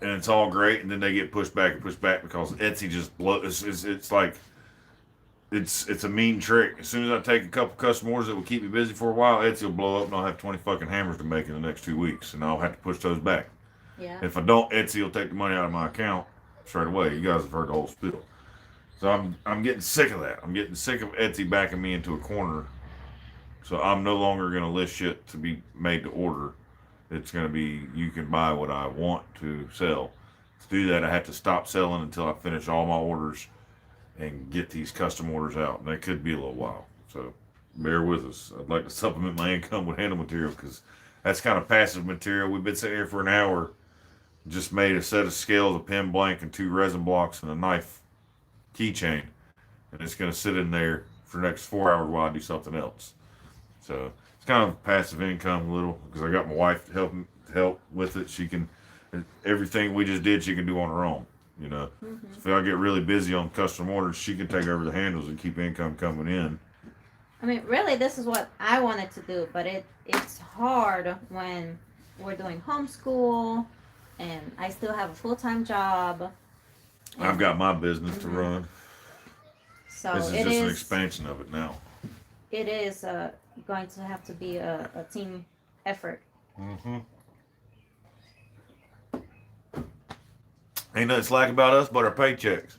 and it's all great, and then they get pushed back because Etsy just blows. It's like it's a mean trick. As soon as I take a couple custom orders that will keep me busy for a while, Etsy will blow up and I'll have 20 fucking hammers to make in the next 2 weeks, and I'll have to push those back. Yeah. If I don't, Etsy will take the money out of my account straight away. You guys have heard the whole spiel. So I'm getting sick of that. I'm getting sick of Etsy backing me into a corner. So I'm no longer going to list shit to be made to order. It's going to be, you can buy what I want to sell. To do that, I have to stop selling until I finish all my orders and get these custom orders out. And that could be a little while. So bear with us. I'd like to supplement my income with handle material because that's kind of passive material. We've been sitting here for an hour, just made a set of scales, a pen blank, and 2 resin blocks and a knife keychain, and it's going to sit in there for the next 4 hours while I do something else. So it's kind of passive income a little because I got my wife to help with it. She can, everything we just did, she can do on her own. You know, So if I get really busy on custom orders, she can take over the handles and keep income coming in. I mean, really, this is what I wanted to do, but it's hard when we're doing homeschool, and I still have a full-time job. I've got my business to run. So this is it just an is. expansion of it now. It is going to have to be a team effort. Mm-hmm. Ain't nothing slack about us but our paychecks.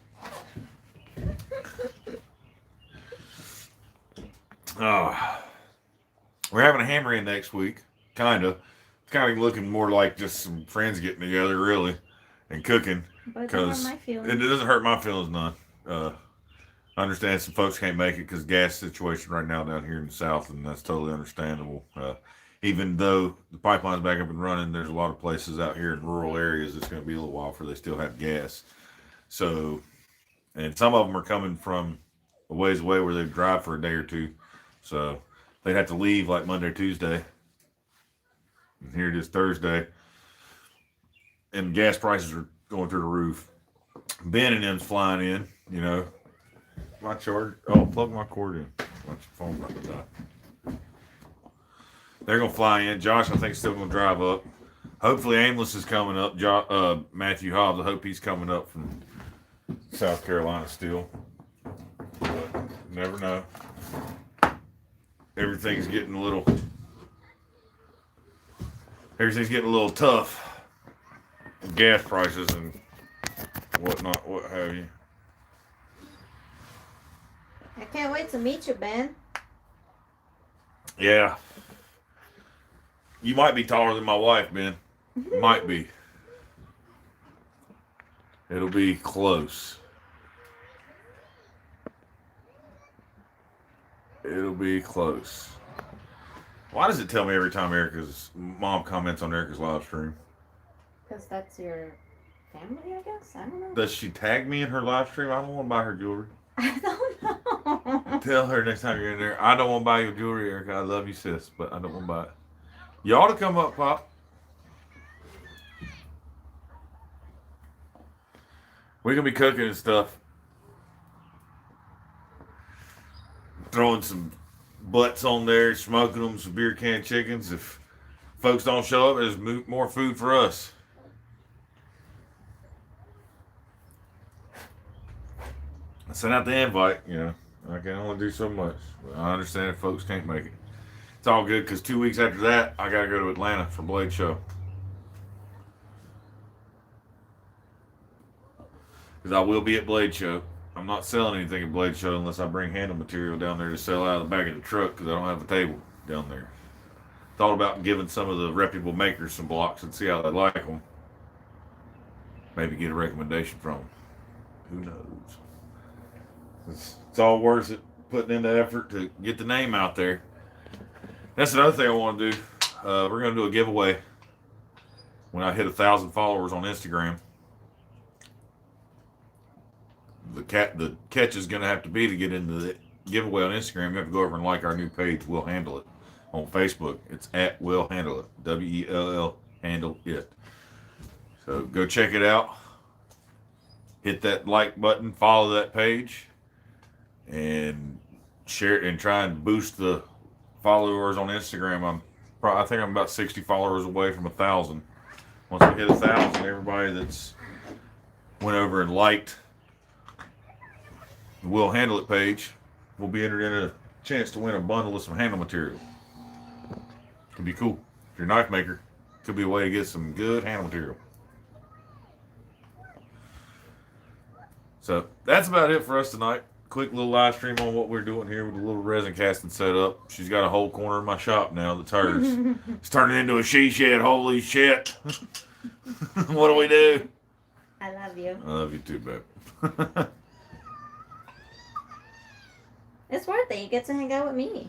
We're having a hammer in next week. Kinda. It's kind of looking more like just some friends getting together, really, and cooking. But it doesn't hurt my It feelings. doesn't hurt my feelings none. I understand some folks can't make it because gas situation right now down here in the south, and that's totally understandable. Even though the pipeline's back up and running, there's a lot of places out here in rural areas it's going to be a little while before they still have gas. So, and some of them are coming from a ways away where they drive for a day or two. So they'd have to leave like Monday or Tuesday. And here it is Thursday. And gas prices are going through the roof. Ben and them's flying in, you know. My charger. Oh, plug my cord in. My phone about to die. They're gonna fly in. Josh, I think, is still gonna drive up. Hopefully, Aimless is coming up. Matthew Hobbs, I hope he's coming up from South Carolina still. But never know. Everything's getting a little tough. Gas prices and whatnot, what have you. I can't wait to meet you, Ben. Yeah. You might be taller than my wife, Ben. Might be. It'll be close. It'll be close. Why does it tell me every time Erica's mom comments on Erica's live stream? Because that's your family, I guess? I don't know. Does she tag me in her live stream? I don't want to buy her jewelry. I don't know. Tell her next time you're in there, I don't want to buy your jewelry, Erica. I love you, sis, but I don't want to buy it. You ought to come up, Pop. We're going to be cooking and stuff. Throwing some butts on there, smoking them, some beer can chickens. If folks don't show up, there's more food for us. I sent out the invite, you know. I can only do so much. But I understand if folks can't make it. It's all good because 2 weeks after that, I got to go to Atlanta for Blade Show. Because I will be at Blade Show. I'm not selling anything at Blade Show unless I bring handle material down there to sell out of the back of the truck because I don't have a table down there. Thought about giving some of the reputable makers some blocks and see how they like them. Maybe get a recommendation from them. Who knows? It's all worth it, putting in the effort to get the name out there. That's another thing I want to do. We're going to do a giveaway when I hit 1,000 followers on Instagram. The catch is going to have to be to get into the giveaway on Instagram. You have to go over and like our new page. We'll handle it on Facebook. It's at Will Handle It. WELL Handle It. So go check it out. Hit that like button. Follow that page, and share it and try and boost the followers on Instagram. I think I'm about 60 followers away from 1,000. Once we hit 1,000, everybody that's went over and liked the Will Handle It page will be entered in a chance to win a bundle of some handle material. Could be cool. If you're a knife maker, could be a way to get some good handle material. So that's about it for us tonight. Quick little live stream on what we're doing here with a little resin casting set up. She's got a whole corner of my shop now that's hers. It's turning into a she shed. Holy shit. What do we do? I love you. I love you too, babe. It's worth it. You get to hang out with me.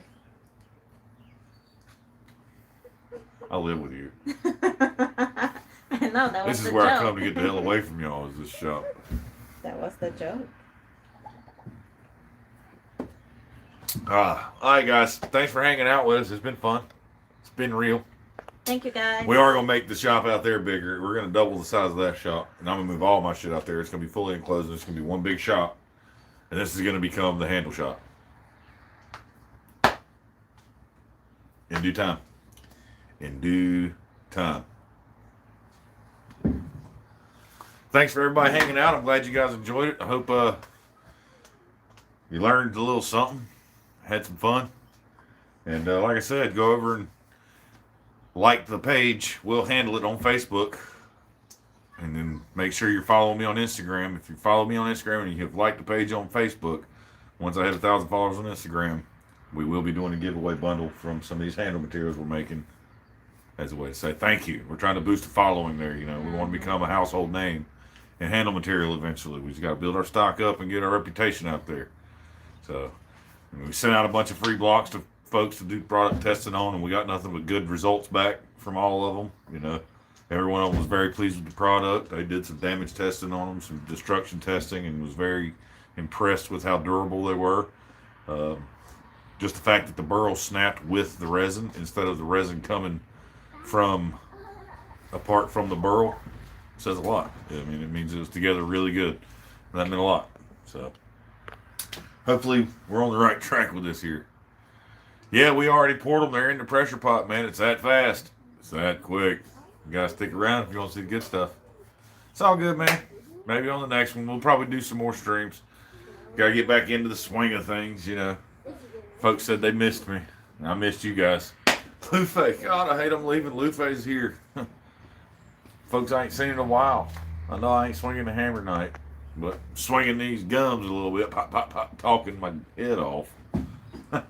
I live with you. I know, that was This is the where joke. I come to get the hell away from y'all, is this shop. That was the joke. All right, guys. Thanks for hanging out with us. It's been fun. It's been real. Thank you, guys. We are going to make the shop out there bigger. We're going to double the size of that shop. And I'm going to move all my shit out there. It's going to be fully enclosed. And it's going to be one big shop. And this is going to become the handle shop. In due time. In due time. Thanks for everybody hanging out. I'm glad you guys enjoyed it. I hope you learned a little something. Had some fun. And like I said, go over and like the page. We'll handle it on Facebook. And then make sure you're following me on Instagram. If you follow me on Instagram and you have liked the page on Facebook, once I hit 1,000 followers on Instagram, we will be doing a giveaway bundle from some of these handle materials we're making as a way to say thank you. We're trying to boost the following there. You know, we want to become a household name in handle material eventually. We just got to build our stock up and get our reputation out there. So we sent out a bunch of free blocks to folks to do product testing on, and we got nothing but good results back from all of them. You know, every one of them was very pleased with the product. They did some damage testing on them, some destruction testing, and was very impressed with how durable they were. Just the fact that the burl snapped with the resin instead of the resin coming from apart from the burl says a lot. I mean, it means it was together really good. And that meant a lot. So hopefully we're on the right track with this here. Yeah, we already poured them. They're in the pressure pot, man. It's that fast. It's that quick. You gotta stick around if you want to see the good stuff. It's all good, man. Maybe on the next one we'll probably do some more streams. Gotta get back into the swing of things, you know. Folks said they missed me. I missed you guys. Lufe, God, I hate them leaving. Lufe's here. Folks I ain't seen in a while. I know I ain't swinging the hammer night, but swinging these gums a little bit, pop, pop, pop, talking my head off. All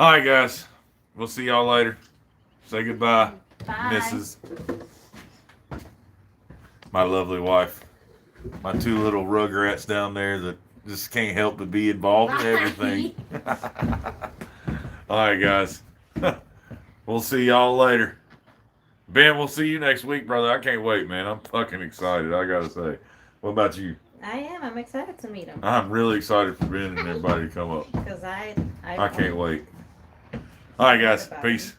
right, guys. We'll see y'all later. Say goodbye, Bye. Mrs. My lovely wife. My two little rugrats down there that just can't help but be involved in everything. All right, guys. We'll see y'all later. Ben, we'll see you next week, brother. I can't wait, man. I'm fucking excited, I gotta say. What about you? I am. I'm excited to meet him. I'm really excited for Ben and everybody to come up. Because I I can't wait. All right, guys. Peace.